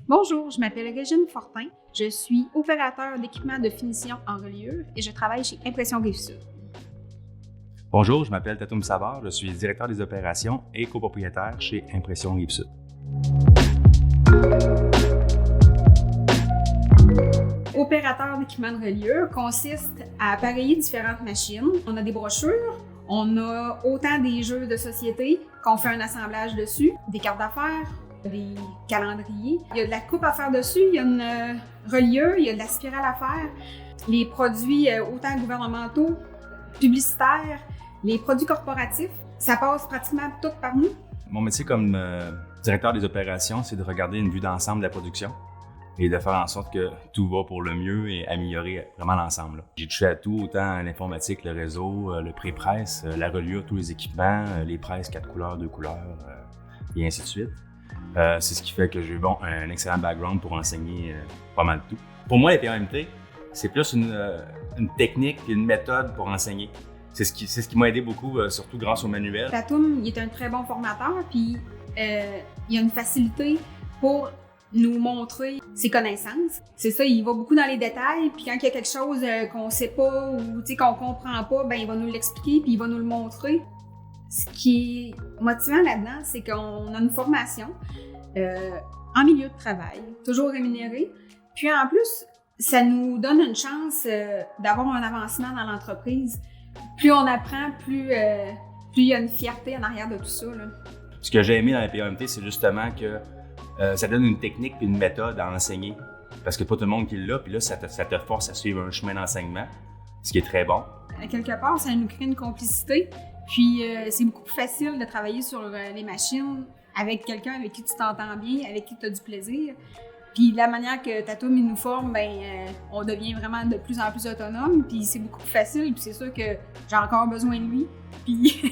Bonjour, je m'appelle Régine Fortin. Je suis opérateur d'équipement de finition en reliure et je travaille chez Impression Rive-Sud. Bonjour, je m'appelle Tatoum Savard, je suis directeur des opérations et copropriétaire chez Impression Rive-Sud. Opérateur d'équipement de reliure consiste à appareiller différentes machines. On a des brochures, on a autant des jeux de société qu'on fait un assemblage dessus, des cartes d'affaires, des calendriers. Il y a de la coupe à faire dessus, il y a une reliure, il y a de la spirale à faire. Les produits autant gouvernementaux, publicitaires, les produits corporatifs, ça passe pratiquement tout par nous. Mon métier comme directeur des opérations, c'est de regarder une vue d'ensemble de la production et de faire en sorte que tout va pour le mieux et améliorer vraiment l'ensemble. J'ai touché à tout, autant l'informatique, le réseau, le pré-presse, la reliure, tous les équipements, les presses 4 couleurs, 2 couleurs et ainsi de suite. C'est ce qui fait que j'ai un excellent background pour enseigner pas mal de tout. Pour moi, les PAMT, c'est plus une technique et une méthode pour enseigner. C'est ce qui m'a aidé beaucoup, surtout grâce au manuel. Tatoum, il est un très bon formateur, puis il a une facilité pour nous montrer ses connaissances. C'est ça, il va beaucoup dans les détails, puis quand il y a quelque chose qu'on sait pas ou qu'on comprend pas, ben il va nous l'expliquer, puis il va nous le montrer. Ce qui est motivant là-dedans, c'est qu'on a une formation en milieu de travail, toujours rémunérée. Puis en plus, ça nous donne une chance d'avoir un avancement dans l'entreprise. Plus on apprend, plus il y a une fierté en arrière de tout ça, là. Ce que j'ai aimé dans la PAMT, c'est justement que ça donne une technique et une méthode à enseigner. Parce que pas tout le monde qui l'a, puis là, ça te force à suivre un chemin d'enseignement, ce qui est très bon. À quelque part, ça nous crée une complicité. Puis c'est beaucoup plus facile de travailler sur les machines avec quelqu'un avec qui tu t'entends bien, avec qui tu as du plaisir. Puis la manière que Tatoum nous forme, on devient vraiment de plus en plus autonome. Puis c'est beaucoup plus facile. Puis c'est sûr que j'ai encore besoin de lui. Puis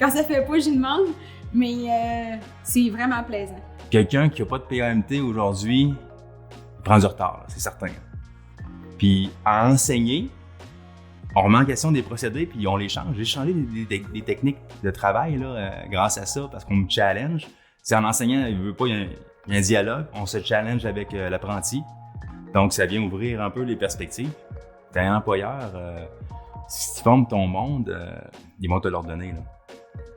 quand ça fait pas, j'y demande. Mais c'est vraiment plaisant. Quelqu'un qui n'a pas de PAMT aujourd'hui prend du retard, là, c'est certain. Puis à enseigner, on remet en question des procédés puis on les change. J'ai changé des techniques de travail là, grâce à ça parce qu'on me challenge. C'est en enseignant, il y a un dialogue, on se challenge avec l'apprenti. Donc ça vient ouvrir un peu les perspectives. T'es un employeur, si tu formes ton monde, ils vont te l'ordonner. Là.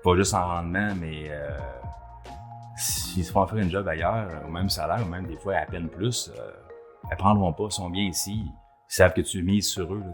Pas juste en rendement, mais s'ils se font faire une job ailleurs, au même salaire, ou même des fois à peine plus, ils ne prendront pas, ils sont bien ici, ils savent que tu mises sur eux. Là,